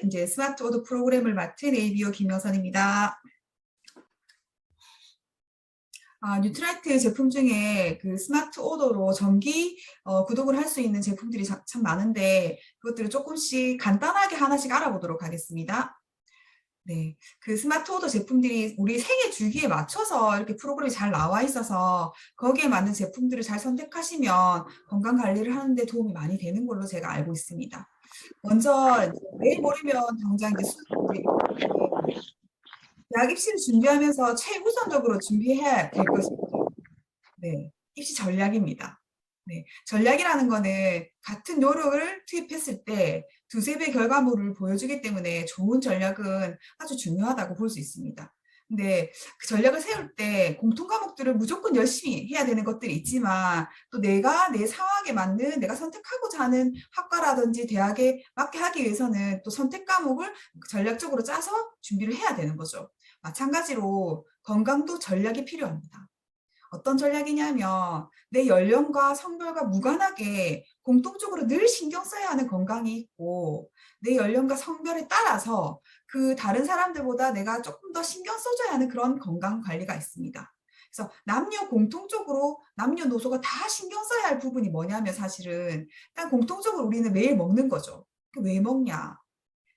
이제 스마트 오더 프로그램을 맡은 ABO 김여선입니다. 뉴트라이트 제품 중에 그 스마트 오더로 정기 구독을 할 수 있는 제품들이 참 많은데 그것들을 조금씩 간단하게 하나씩 알아보도록 하겠습니다. 네, 그 스마트 오더 제품들이 우리 생애 주기에 맞춰서 이렇게 프로그램이 잘 나와 있어서 거기에 맞는 제품들을 잘 선택하시면 건강 관리를 하는데 도움이 많이 되는 걸로 제가 알고 있습니다. 먼저 내일 모레면 당장 이제 대학 입시를 준비하면서 최우선적으로 준비해야 될 것이 있죠. 네, 입시 전략입니다. 네, 전략이라는 거는 같은 노력을 투입했을 때 두세 배 결과물을 보여주기 때문에 좋은 전략은 아주 중요하다고 볼 수 있습니다. 근데 그 전략을 세울 때 공통 과목들을 무조건 열심히 해야 되는 것들이 있지만 또 내가 내 상황에 맞는 내가 선택하고자 하는 학과라든지 대학에 맞게 하기 위해서는 또 선택 과목을 전략적으로 짜서 준비를 해야 되는 거죠. 마찬가지로 건강도 전략이 필요합니다. 어떤 전략이냐면 내 연령과 성별과 무관하게 공통적으로 늘 신경 써야 하는 건강이 있고 내 연령과 성별에 따라서 그 다른 사람들보다 내가 조금 더 신경 써줘야 하는 그런 건강 관리가 있습니다. 그래서 남녀 공통적으로 남녀노소가 다 신경 써야 할 부분이 뭐냐면 사실은 일단 공통적으로 우리는 매일 먹는 거죠. 왜 먹냐?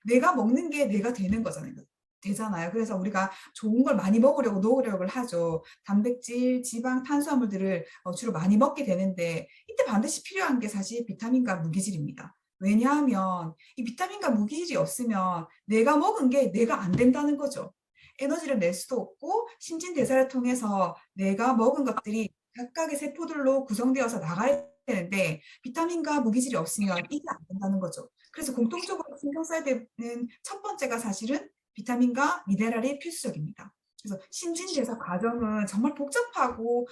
내가 먹는 게 내가 되는 거잖아요. 되잖아요. 그래서 우리가 좋은 걸 많이 먹으려고 노력을 하죠. 단백질, 지방, 탄수화물들을 주로 많이 먹게 되는데 이때 반드시 필요한 게 사실 비타민과 무기질입니다. 왜냐하면 이 비타민과 무기질이 없으면 내가 먹은 게 내가 안 된다는 거죠. 에너지를 낼 수도 없고 신진대사를 통해서 내가 먹은 것들이 각각의 세포들로 구성되어서 나가야 되는데 비타민과 무기질이 없으면 이게 안 된다는 거죠. 그래서 공통적으로 신경 써야 되는 첫 번째가 사실은 비타민과 미네랄이 필수적입니다. 그래서 신진대사 과정은 정말 복잡하고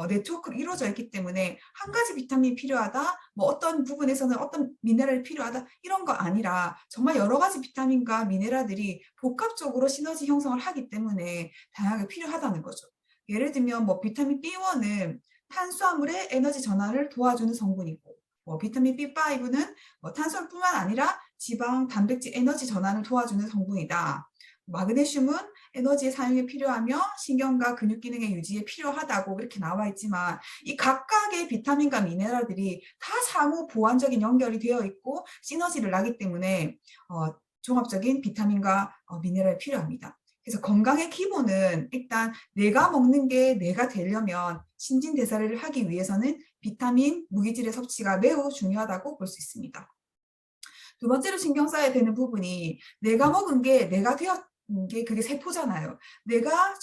네트워크로 이루어져 있기 때문에 한 가지 비타민이 필요하다, 뭐 어떤 부분에서는 어떤 미네랄이 필요하다 이런 거 아니라 정말 여러 가지 비타민과 미네랄들이 복합적으로 시너지 형성을 하기 때문에 다양하게 필요하다는 거죠. 예를 들면 뭐 비타민 B1은 탄수화물의 에너지 전환을 도와주는 성분이고 비타민 B5는 탄수화물뿐만 아니라 지방, 단백질, 에너지 전환을 도와주는 성분이다. 마그네슘은 에너지 사용에 필요하며 신경과 근육 기능의 유지에 필요하다고 이렇게 나와 있지만 이 각각의 비타민과 미네랄들이 다 상호 보완적인 연결이 되어 있고 시너지를 나기 때문에 종합적인 비타민과 미네랄이 필요합니다. 그래서 건강의 기본은 일단 내가 먹는 게 내가 되려면 신진대사를 하기 위해서는 비타민, 무기질의 섭취가 매우 중요하다고 볼 수 있습니다. 두 번째로 신경 써야 되는 부분이 내가 먹은 게 내가 되었 게 그게 세포잖아요. 내가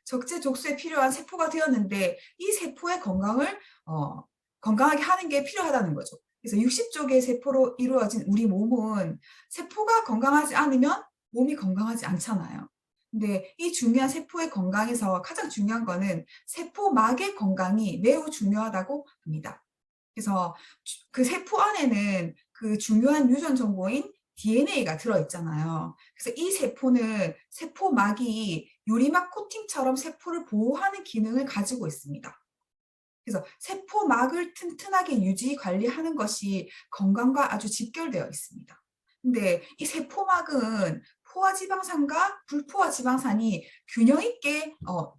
적재적소에 필요한 세포가 되었는데 이 세포의 건강을 건강하게 하는 게 필요하다는 거죠. 그래서 60조 개의 세포로 이루어진 우리 몸은 세포가 건강하지 않으면 몸이 건강하지 않잖아요. 근데 이 중요한 세포의 건강에서 가장 중요한 거는 세포막의 건강이 매우 중요하다고 합니다. 그래서 그 세포 안에는 그 중요한 유전 정보인 DNA가 들어있잖아요. 그래서 이 세포는 세포막이 유리막 코팅처럼 세포를 보호하는 기능을 가지고 있습니다. 그래서 세포막을 튼튼하게 유지 관리하는 것이 건강과 아주 직결되어 있습니다. 근데 이 세포막은 포화지방산과 불포화지방산이 균형 있게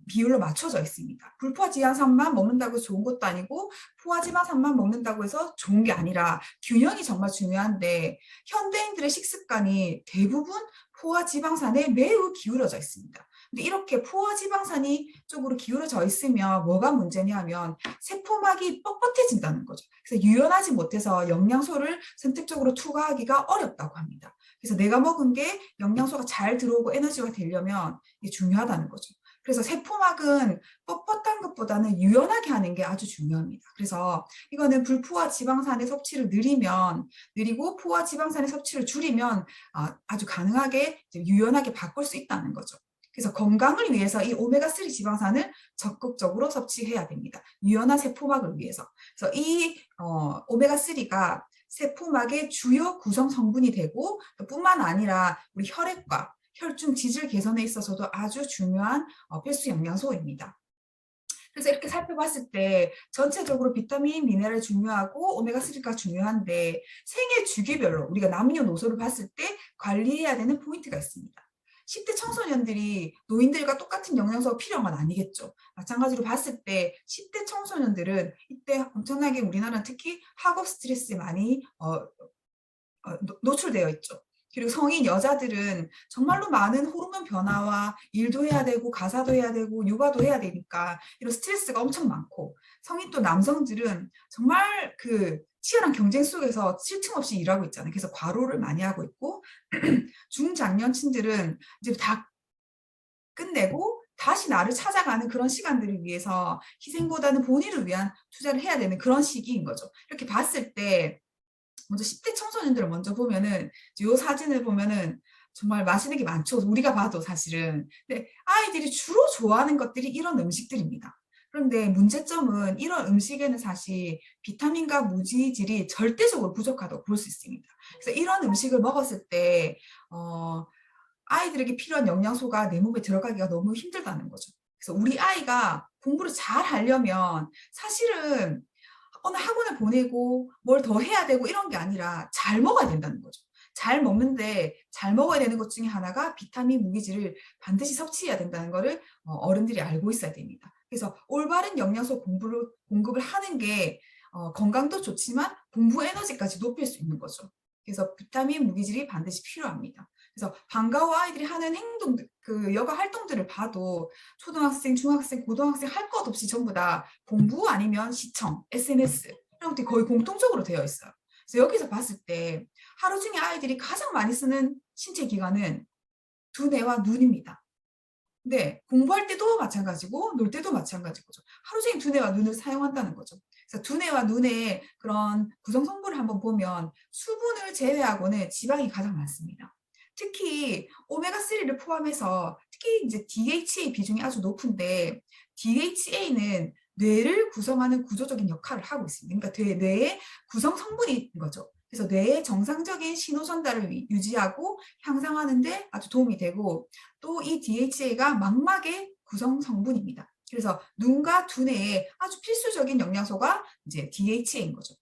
비율로 맞춰져 있습니다. 불포화지방산만 먹는다고 해서 좋은 것도 아니고 포화지방산만 먹는다고 해서 좋은 게 아니라 균형이 정말 중요한데 현대인들의 식습관이 대부분 포화지방산에 매우 기울어져 있습니다. 근데 이렇게 포화지방산이 쪽으로 기울어져 있으면 뭐가 문제냐면 세포막이 뻣뻣해진다는 거죠. 그래서 유연하지 못해서 영양소를 선택적으로 투과하기가 어렵다고 합니다. 그래서 내가 먹은 게 영양소가 잘 들어오고 에너지가 되려면 이게 중요하다는 거죠. 그래서 세포막은 뻣뻣한 것보다는 유연하게 하는 게 아주 중요합니다. 그래서 이거는 불포화 지방산의 섭취를 느리고 포화 지방산의 섭취를 줄이면 아주 가능하게 유연하게 바꿀 수 있다는 거죠. 그래서 건강을 위해서 이 오메가3 지방산을 적극적으로 섭취해야 됩니다. 유연한 세포막을 위해서. 그래서 이 오메가3가 세포막의 주요 구성 성분이 되고 뿐만 아니라 우리 혈액과 혈중 지질 개선에 있어서도 아주 중요한 필수 영양소입니다. 그래서 이렇게 살펴봤을 때 전체적으로 비타민, 미네랄 중요하고 오메가3가 중요한데 생애 주기별로 우리가 남녀노소를 봤을 때 관리해야 되는 포인트가 있습니다. 10대 청소년들이 노인들과 똑같은 영양소가 필요한 건 아니겠죠. 마찬가지로 봤을 때 10대 청소년들은 이때 엄청나게 우리나라는 특히 학업 스트레스에 많이 노출되어 있죠. 그리고 성인 여자들은 정말로 많은 호르몬 변화와 일도 해야 되고 가사도 해야 되고 육아도 해야 되니까 이런 스트레스가 엄청 많고, 성인 또 남성들은 정말 그 치열한 경쟁 속에서 쉴 틈 없이 일하고 있잖아요. 그래서 과로를 많이 하고 있고 중장년층들은 이제 다 끝내고 다시 나를 찾아가는 그런 시간들을 위해서 희생보다는 본인을 위한 투자를 해야 되는 그런 시기인 거죠. 이렇게 봤을 때 먼저 10대 청소년들을 먼저 보면은 이 사진을 보면은 정말 맛있는 게 많죠. 우리가 봐도 사실은. 근데 아이들이 주로 좋아하는 것들이 이런 음식들입니다. 그런데 문제점은 이런 음식에는 사실 비타민과 무지질이 절대적으로 부족하다고 볼 수 있습니다. 그래서 이런 음식을 먹었을 때 아이들에게 필요한 영양소가 내 몸에 들어가기가 너무 힘들다는 거죠. 그래서 우리 아이가 공부를 잘 하려면 사실은 어느 학원을 보내고 뭘 더 해야 되고 이런 게 아니라 잘 먹어야 된다는 거죠. 잘 먹는데 잘 먹어야 되는 것 중에 하나가 비타민, 무기질을 반드시 섭취해야 된다는 거를 어른들이 알고 있어야 됩니다. 그래서 올바른 영양소 공급을 하는 게 건강도 좋지만 공부 에너지까지 높일 수 있는 거죠. 그래서 비타민, 무기질이 반드시 필요합니다. 그래서 방과 후 아이들이 하는 행동들, 그 여가 활동들을 봐도 초등학생, 중학생, 고등학생 할 것 없이 전부 다 공부 아니면 시청, SNS 이런 것들이 거의 공통적으로 되어 있어요. 그래서 여기서 봤을 때 하루 중에 아이들이 가장 많이 쓰는 신체 기관은 두뇌와 눈입니다. 네, 공부할 때도 마찬가지고 놀 때도 마찬가지고 하루 종일 두뇌와 눈을 사용한다는 거죠. 그래서 두뇌와 눈의 그런 구성 성분을 한번 보면 수분을 제외하고는 지방이 가장 많습니다. 특히 오메가3를 포함해서 특히 이제 DHA 비중이 아주 높은데 DHA는 뇌를 구성하는 구조적인 역할을 하고 있습니다. 그러니까 뇌의 구성 성분인 거죠. 그래서 뇌의 정상적인 신호 전달을 유지하고 향상하는 데 아주 도움이 되고, 또 이 DHA가 망막의 구성 성분입니다. 그래서 눈과 두뇌에 아주 필수적인 영양소가 이제 DHA인 거죠.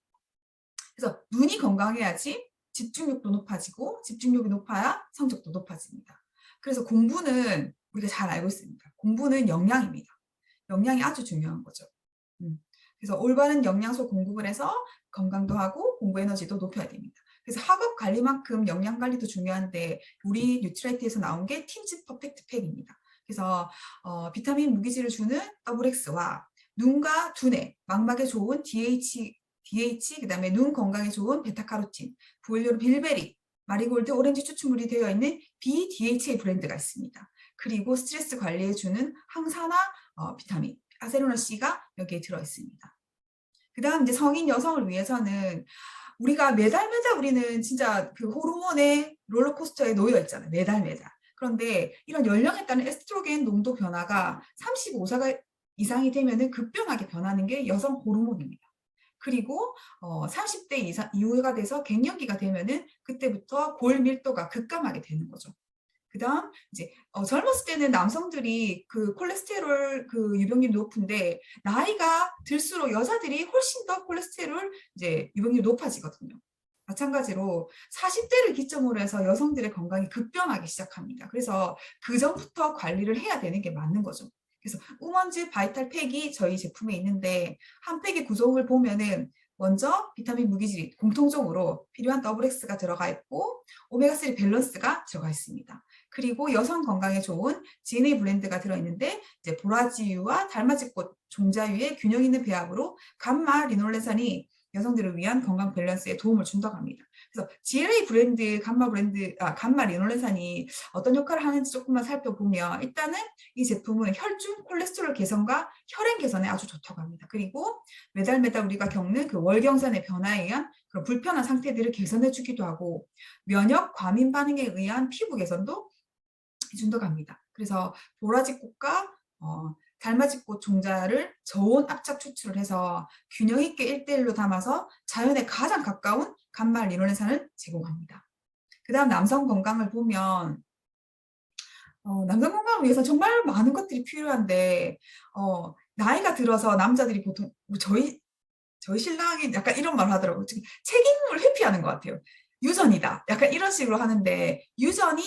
그래서 눈이 건강해야지 집중력도 높아지고 집중력이 높아야 성적도 높아집니다. 그래서 공부는 우리가 잘 알고 있습니다. 공부는 영양입니다. 영양이 아주 중요한 거죠. 그래서 올바른 영양소 공급을 해서 건강도 하고 공부 에너지도 높여야 됩니다. 그래서 학업 관리만큼 영양 관리도 중요한데 우리 뉴트라이트에서 나온 게 팀즈 퍼펙트 팩입니다. 그래서 비타민 무기질을 주는 WX와 눈과 두뇌, 망막에 좋은 DH, 그다음에 눈 건강에 좋은 베타카로틴, 보일료로 빌베리, 마리골드, 오렌지 추출물이 되어 있는 BDHA 브랜드가 있습니다. 그리고 스트레스 관리에 주는 항산화 비타민, 아세로나C가 여기에 들어있습니다. 그 다음 이제 성인 여성을 위해서는 우리가 매달 우리는 진짜 그 호르몬의 롤러코스터에 놓여 있잖아요. 매달. 그런데 이런 연령에 따른 에스트로겐 농도 변화가 35세 이상이 되면은 급변하게 변하는 게 여성 호르몬입니다. 그리고 30대 이후가 돼서 갱년기가 되면은 그때부터 골 밀도가 급감하게 되는 거죠. 그다음 이제 젊었을 때는 남성들이 그 콜레스테롤 그 유병률이 높은데 나이가 들수록 여자들이 훨씬 더 콜레스테롤 이제 유병률이 높아지거든요. 마찬가지로 40대를 기점으로 해서 여성들의 건강이 급변하기 시작합니다. 그래서 그 전부터 관리를 해야 되는 게 맞는 거죠. 그래서 우먼즈 바이탈 팩이 저희 제품에 있는데 한 팩의 구성을 보면은 먼저 비타민 무기질이 공통적으로 필요한 WX가 들어가 있고 오메가3 밸런스가 들어가 있습니다. 그리고 여성 건강에 좋은 GNA 블렌드가 들어있는데 이제 보라지유와 달맞이꽃 종자유의 균형 있는 배합으로 감마 리놀레산이 여성들을 위한 건강 밸런스에 도움을 준다고 합니다. 그래서 GNA 브랜드, 감마 리놀레산이 어떤 역할을 하는지 조금만 살펴보면 일단은 이 제품은 혈중 콜레스테롤 개선과 혈행 개선에 아주 좋다고 합니다. 그리고 매달 우리가 겪는 그 월경산의 변화에 의한 그런 불편한 상태들을 개선해 주기도 하고 면역 과민 반응에 의한 피부 개선도 해준다고 합니다. 그래서 보라지꽃과 달맞이꽃 종자를 저온 압착 추출을 해서 균형 있게 1대1로 담아서 자연에 가장 가까운 감마 리놀레산을 제공합니다. 그 다음 남성 건강을 보면 남성 건강을 위해서 정말 많은 것들이 필요한데 나이가 들어서 남자들이 보통 저희 신랑이 약간 이런 말을 하더라고요. 책임을 회피하는 것 같아요. 유전이다. 약간 이런 식으로 하는데 유전이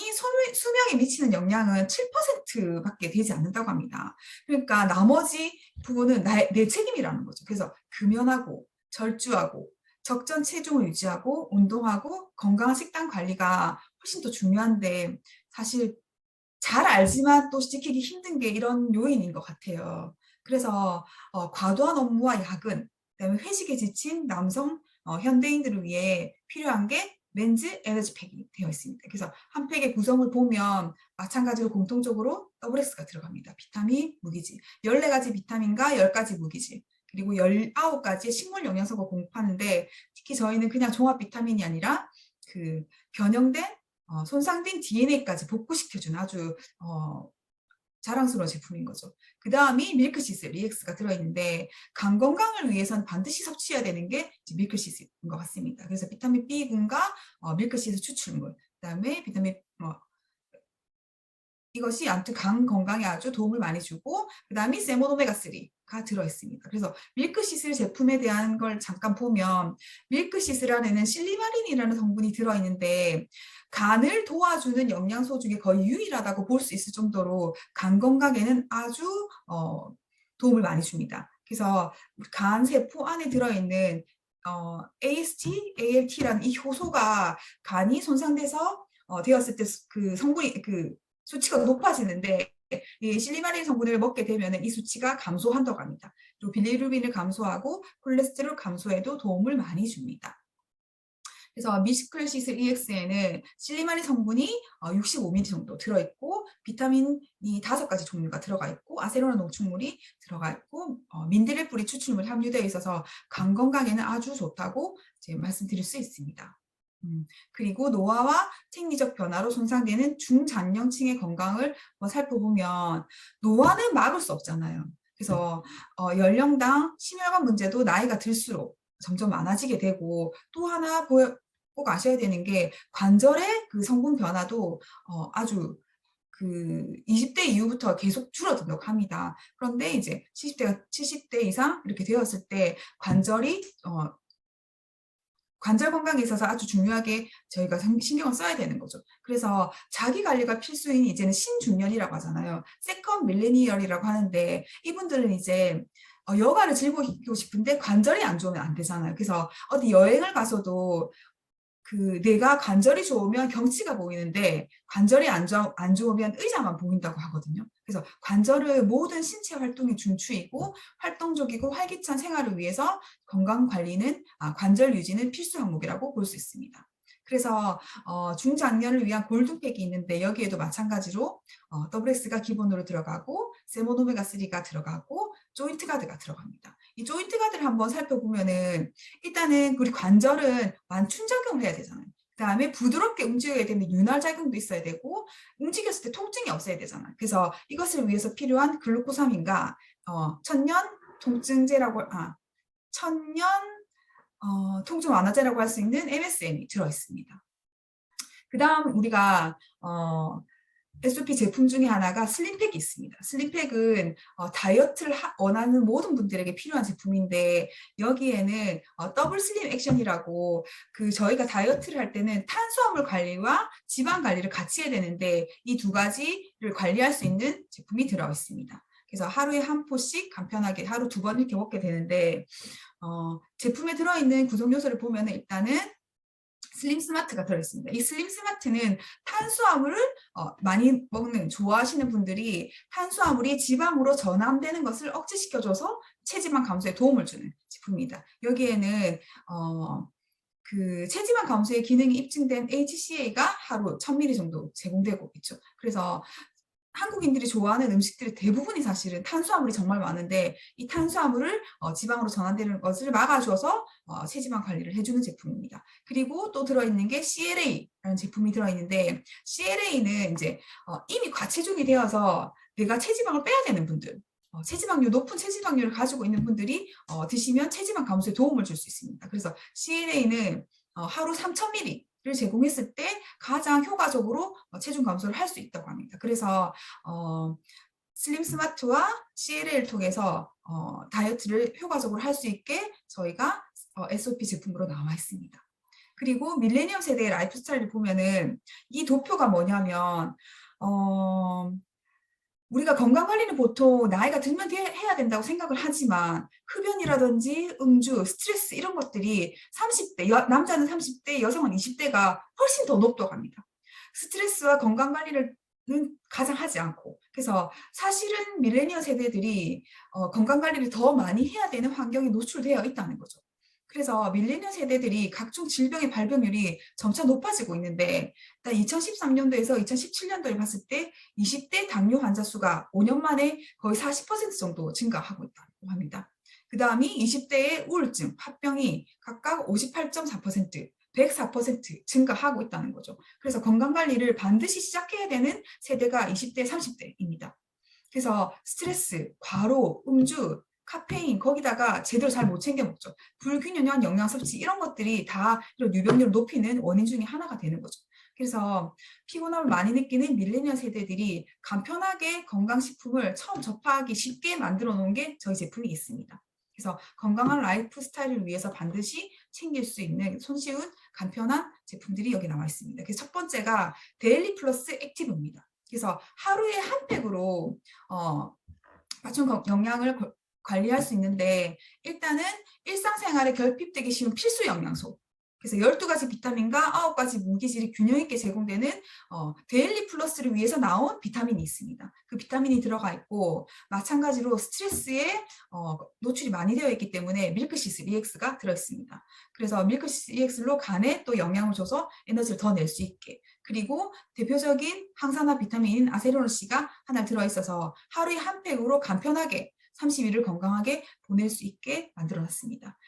수명에 미치는 영향은 7%밖에 되지 않는다고 합니다. 그러니까 나머지 부분은 내 책임이라는 거죠. 그래서 금연하고 절주하고 적정 체중을 유지하고 운동하고 건강한 식단 관리가 훨씬 더 중요한데 사실 잘 알지만 또 지키기 힘든 게 이런 요인인 것 같아요. 그래서 과도한 업무와 야근, 그다음에 회식에 지친 남성 현대인들을 위해 필요한 게 맨즈 에너지팩이 되어 있습니다. 그래서 한 팩의 구성을 보면 마찬가지로 공통적으로 WX가 들어갑니다. 비타민, 무기질, 14가지 비타민과 10가지 무기질, 그리고 19가지의 식물 영양소가 공급하는데 특히 저희는 그냥 종합 비타민이 아니라 그 변형된 손상된 DNA까지 복구시켜주는 아주 자랑스러운 제품인 거죠. 그 다음이 밀크시스, 리엑스가 들어있는데 간 건강을 위해서는 반드시 섭취해야 되는 게 밀크시스인 것 같습니다. 그래서 비타민 B군과 밀크시스 추출물, 그 다음에 비타민 이것이 아무튼 간 건강에 아주 도움을 많이 주고 그 다음에 세몬 오메가3가 들어있습니다. 그래서 밀크시슬 제품에 대한 걸 잠깐 보면 밀크시슬 안에는 실리마린이라는 성분이 들어있는데 간을 도와주는 영양소 중에 거의 유일하다고 볼 수 있을 정도로 간 건강에는 아주 도움을 많이 줍니다. 그래서 간 세포 안에 들어있는 AST, ALT라는 이 효소가 간이 손상돼서 되었을 때 그 성분이 수치가 높아지는데 이 실리마린 성분을 먹게 되면 이 수치가 감소한다고 합니다. 또 빌리루빈을 감소하고 콜레스테롤 감소에도 도움을 많이 줍니다. 그래서 미스클시스 EX에는 실리마린 성분이 65mg 정도 들어있고 비타민이 5가지 종류가 들어가 있고 아세로라 농축물이 들어가 있고 민들레 뿌리 추출물이 함유되어 있어서 간 건강에는 아주 좋다고 이제 말씀드릴 수 있습니다. 그리고 노화와 생리적 변화로 손상되는 중장년층의 건강을 살펴보면 노화는 막을 수 없잖아요. 그래서 연령당 심혈관 문제도 나이가 들수록 점점 많아지게 되고 또 하나 꼭 아셔야 되는 게 관절의 그 성분 변화도 아주 20대 이후부터 계속 줄어든다고 합니다. 그런데 이제 70대 이상 이렇게 되었을 때 관절 건강에 있어서 아주 중요하게 저희가 신경을 써야 되는 거죠. 그래서 자기 관리가 필수인 이제는 신중년이라고 하잖아요. 세컨 밀레니얼이라고 하는데 이분들은 이제 여가를 즐기고 싶은데 관절이 안 좋으면 안 되잖아요. 그래서 어디 여행을 가서도 내가 관절이 좋으면 경치가 보이는데 관절이 안 좋으면 의자만 보인다고 하거든요. 그래서 관절은 모든 신체 활동의 중추이고 활동적이고 활기찬 생활을 위해서 관절 유지는 필수 항목이라고 볼 수 있습니다. 그래서 중장년을 위한 골든팩이 있는데 여기에도 마찬가지로 WX가 기본으로 들어가고 세몬 오메가3가 들어가고 조인트 가드가 들어갑니다. 이 조인트 가드를 한번 살펴보면은 일단은 우리 관절은 완충작용을 해야 되잖아요. 그 다음에 부드럽게 움직여야 되는데 윤활작용도 있어야 되고 움직였을 때 통증이 없어야 되잖아요. 그래서 이것을 위해서 필요한 글루코사민과 천년 통증 완화제라고 할 수 있는 MSM이 들어있습니다. 그 다음 우리가 SP 제품 중에 하나가 슬림팩이 있습니다. 슬림팩은 다이어트를 원하는 모든 분들에게 필요한 제품인데 여기에는 더블 슬림 액션이라고 저희가 다이어트를 할 때는 탄수화물 관리와 지방 관리를 같이 해야 되는데 이 2가지를 관리할 수 있는 제품이 들어 있습니다. 그래서 하루에 한 포씩 간편하게 하루 2번 이렇게 먹게 되는데 제품에 들어있는 구성 요소를 보면 일단은 슬림 스마트가 들어있습니다. 이 슬림 스마트는 탄수화물을 많이 좋아하시는 분들이 탄수화물이 지방으로 전환되는 것을 억제시켜줘서 체지방 감소에 도움을 주는 제품입니다. 여기에는 체지방 감소의 기능이 입증된 HCA가 하루 1000ml 정도 제공되고 있죠. 그래서 한국인들이 좋아하는 음식들의 대부분이 사실은 탄수화물이 정말 많은데 이 탄수화물을 지방으로 전환되는 것을 막아줘서 체지방 관리를 해주는 제품입니다. 그리고 또 들어있는 게 CLA라는 제품이 들어있는데 CLA는 이제 이미 과체중이 되어서 내가 체지방을 빼야 되는 분들 높은 체지방률을 가지고 있는 분들이 드시면 체지방 감소에 도움을 줄 수 있습니다. 그래서 CLA는 하루 3000ml 를 제공했을 때 가장 효과적으로 체중 감소를 할 수 있다고 합니다. 그래서 슬림 스마트와 CLA를 통해서 다이어트를 효과적으로 할 수 있게 저희가 SOP 제품으로 나와 있습니다. 그리고 밀레니엄 세대의 라이프 스타일을 보면은 이 도표가 뭐냐면 우리가 건강관리는 보통 나이가 들면 해야 된다고 생각을 하지만 흡연이라든지 음주, 스트레스 이런 것들이 30대, 남자는 30대, 여성은 20대가 훨씬 더 높다고 합니다. 스트레스와 건강관리를 가장 하지 않고 그래서 사실은 밀레니얼 세대들이 건강관리를 더 많이 해야 되는 환경에 노출되어 있다는 거죠. 그래서 밀레니얼 세대들이 각종 질병의 발병률이 점차 높아지고 있는데 2013년도에서 2017년도를 봤을 때 20대 당뇨 환자 수가 5년 만에 거의 40% 정도 증가하고 있다고 합니다. 그 다음이 20대의 우울증, 화병이 각각 58.4%, 104% 증가하고 있다는 거죠. 그래서 건강관리를 반드시 시작해야 되는 세대가 20대, 30대입니다. 그래서 스트레스, 과로, 음주, 카페인 거기다가 제대로 잘 못 챙겨 먹죠. 불균형한 영양 섭취 이런 것들이 다 이런 유병률을 높이는 원인 중에 하나가 되는 거죠. 그래서 피곤함을 많이 느끼는 밀레니얼 세대들이 간편하게 건강식품을 처음 접하기 쉽게 만들어 놓은 게 저희 제품이 있습니다. 그래서 건강한 라이프 스타일을 위해서 반드시 챙길 수 있는 손쉬운 간편한 제품들이 여기 나와 있습니다. 그래서 첫 번째가 데일리 플러스 액티브입니다. 그래서 하루에 한 팩으로 맞춤 영양을 관리할 수 있는데 일단은 일상생활에 결핍되기 쉬운 필수 영양소 그래서 12가지 비타민과 9가지 무기질이 균형 있게 제공되는 데일리 플러스를 위해서 나온 비타민이 있습니다. 그 비타민이 들어가 있고 마찬가지로 스트레스에 노출이 많이 되어 있기 때문에 밀크시스 EX가 들어있습니다. 그래서 밀크시스 EX로 간에 또 영양을 줘서 에너지를 더 낼 수 있게 그리고 대표적인 항산화 비타민인 아세로노시가 하나 들어있어서 하루에 한 팩으로 간편하게 30일을 건강하게 보낼 수 있게 만들어놨습니다.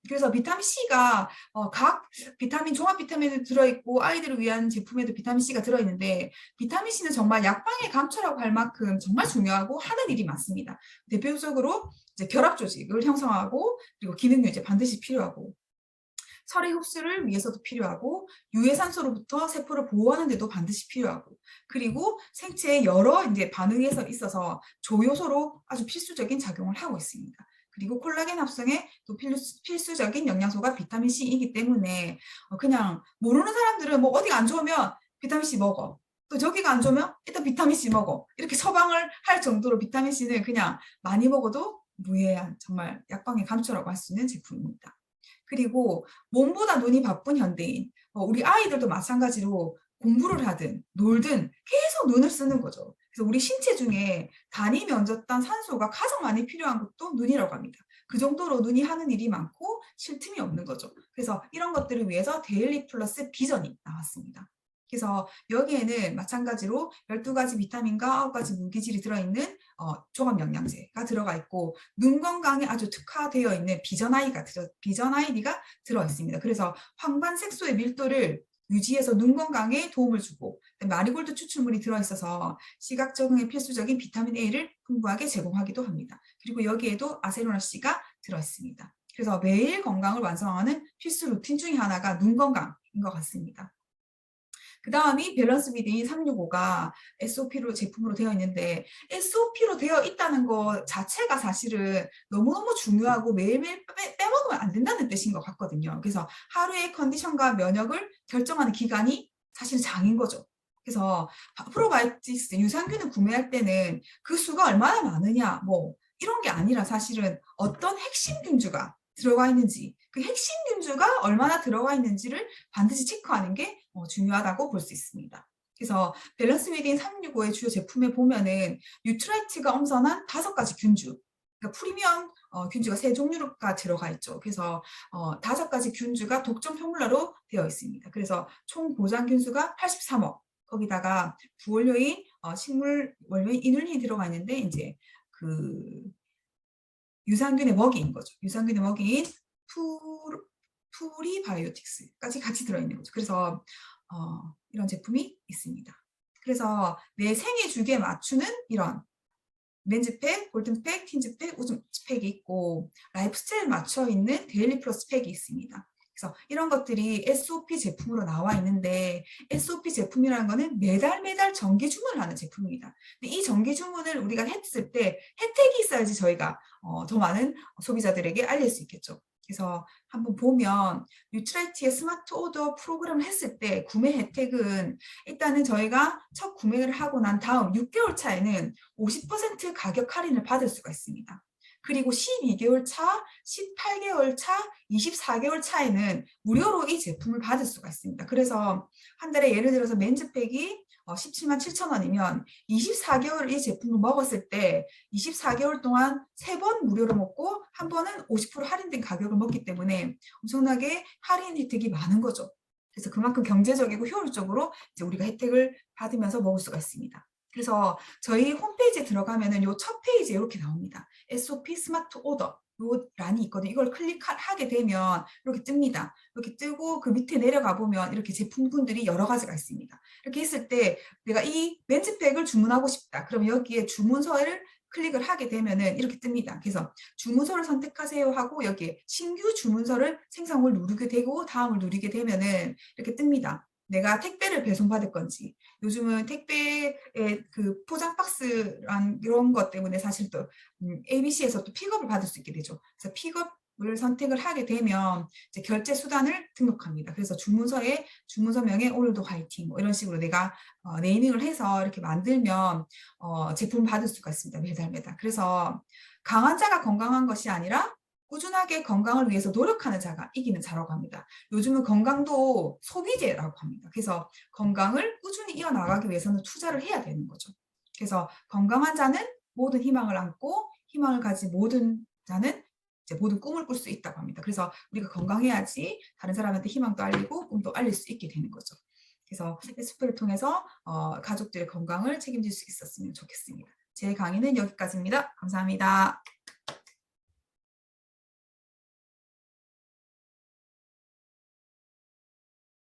그래서 비타민C가 각 비타민, 종합 비타민이 들어있고 아이들을 위한 제품에도 비타민C가 들어있는데 비타민C는 정말 약방의 감초라고 할 만큼 정말 중요하고 하는 일이 많습니다. 대표적으로 이제 결합 조직을 형성하고 그리고 기능 유지 반드시 필요하고 혈액 흡수를 위해서도 필요하고 유해산소로부터 세포를 보호하는 데도 반드시 필요하고 그리고 생체의 여러 이제 반응에서 있어서 조효소로 아주 필수적인 작용을 하고 있습니다. 그리고 콜라겐 합성에 또 필수적인 영양소가 비타민C이기 때문에 그냥 모르는 사람들은 뭐 어디가 안 좋으면 비타민C 먹어. 또 저기가 안 좋으면 일단 비타민C 먹어. 이렇게 처방을 할 정도로 비타민C는 그냥 많이 먹어도 무해한 정말 약방의 감초라고 할 수 있는 제품입니다. 그리고 몸보다 눈이 바쁜 현대인, 우리 아이들도 마찬가지로 공부를 하든 놀든 계속 눈을 쓰는 거죠. 그래서 우리 신체 중에 단위 면적당 산소가 가장 많이 필요한 것도 눈이라고 합니다. 그 정도로 눈이 하는 일이 많고 쉴 틈이 없는 거죠. 그래서 이런 것들을 위해서 데일리 플러스 비전이 나왔습니다. 그래서 여기에는 마찬가지로 12가지 비타민과 9가지 무기질이 들어있는 종합 영양제가 들어가 있고 눈 건강에 아주 특화되어 있는 비전 아이디가 들어있습니다. 그래서 황반 색소의 밀도를 유지해서 눈 건강에 도움을 주고 마리골드 추출물이 들어있어서 시각 적응에 필수적인 비타민 A를 풍부하게 제공하기도 합니다. 그리고 여기에도 아세로나C가 들어있습니다. 그래서 매일 건강을 완성하는 필수 루틴 중에 하나가 눈 건강인 것 같습니다. 그 다음이 밸런스 비딩 365가 SOP로 제품으로 되어 있는데 SOP로 되어 있다는 것 자체가 사실은 너무너무 중요하고 매일매일 빼먹으면 안 된다는 뜻인 것 같거든요. 그래서 하루의 컨디션과 면역을 결정하는 기간이 사실 장인 거죠. 그래서 프로바이오틱스 유산균을 구매할 때는 그 수가 얼마나 많으냐 뭐 이런 게 아니라 사실은 어떤 핵심 균주가 들어가 있는지 그 핵심 균주가 얼마나 들어가 있는지를 반드시 체크하는 게 중요하다고 볼 수 있습니다. 그래서 밸런스 위딘 365의 주요 제품에 보면은 뉴트라이트가 엄선한 5가지 균주 그러니까 프리미엄 균주가 3종류가 들어가 있죠. 그래서 5가지 균주가 독점 포뮬러로 되어 있습니다. 그래서 총 보장 균수가 83억 거기다가 부원료인 식물 원료인 이눌린이 들어가 있는데 이제 그 유산균의 먹이인 거죠. 유산균의 먹이인 프리바이오틱스까지 같이 들어있는 거죠. 그래서 이런 제품이 있습니다. 그래서 내 생애 주기에 맞추는 이런 맨즈팩, 골든팩, 틴즈팩, 우즈팩이 있고 라이프스타일에 맞춰 있는 데일리 플러스 팩이 있습니다. 그래서 이런 것들이 SOP 제품으로 나와 있는데 SOP 제품이라는 거는 매달 정기 주문을 하는 제품입니다. 근데 이 정기 주문을 우리가 했을 때 혜택이 있어야지 저희가 더 많은 소비자들에게 알릴 수 있겠죠. 그래서 한번 보면 뉴트라이트의 스마트 오더 프로그램을 했을 때 구매 혜택은 일단은 저희가 첫 구매를 하고 난 다음 6개월 차에는 50% 가격 할인을 받을 수가 있습니다. 그리고 12개월 차, 18개월 차, 24개월 차에는 무료로 이 제품을 받을 수가 있습니다. 그래서 한 달에 예를 들어서 맨즈백이 17만 7천 원이면 24개월 이 제품을 먹었을 때 24개월 동안 3번 무료로 먹고 한 번은 50% 할인된 가격을 먹기 때문에 엄청나게 할인 혜택이 많은 거죠. 그래서 그만큼 경제적이고 효율적으로 이제 우리가 혜택을 받으면서 먹을 수가 있습니다. 그래서 저희 홈페이지에 들어가면은 요 첫 페이지에 이렇게 나옵니다. SOP 스마트 오더 요 란이 있거든요. 이걸 클릭하게 되면 이렇게 뜹니다. 이렇게 뜨고 그 밑에 내려가 보면 이렇게 제품군들이 여러 가지가 있습니다. 이렇게 했을 때 내가 이 렌즈팩을 주문하고 싶다. 그럼 여기에 주문서를 클릭을 하게 되면은 이렇게 뜹니다. 그래서 주문서를 선택하세요 하고 여기에 신규 주문서를 생성을 누르게 되고 다음을 누르게 되면은 이렇게 뜹니다. 내가 택배를 배송받을 건지 요즘은 택배의 그 포장 박스란 이런 것 때문에 사실 또 ABC에서 또 픽업을 받을 수 있게 되죠. 그래서 픽업을 선택을 하게 되면 이제 결제 수단을 등록합니다. 그래서 주문서에 주문서명에 오늘도 화이팅 뭐 이런 식으로 내가 네이밍을 해서 이렇게 만들면 제품 받을 수가 있습니다. 매달. 그래서 강한 자가 건강한 것이 아니라 꾸준하게 건강을 위해서 노력하는 자가 이기는 자라고 합니다. 요즘은 건강도 소비재라고 합니다. 그래서 건강을 꾸준히 이어나가기 위해서는 투자를 해야 되는 거죠. 그래서 건강한 자는 모든 희망을 안고 희망을 가진 모든 자는 이제 모든 꿈을 꿀 수 있다고 합니다. 그래서 우리가 건강해야지 다른 사람한테 희망도 알리고 꿈도 알릴 수 있게 되는 거죠. 그래서 SOP를 통해서 가족들의 건강을 책임질 수 있었으면 좋겠습니다. 제 강의는 여기까지입니다. 감사합니다.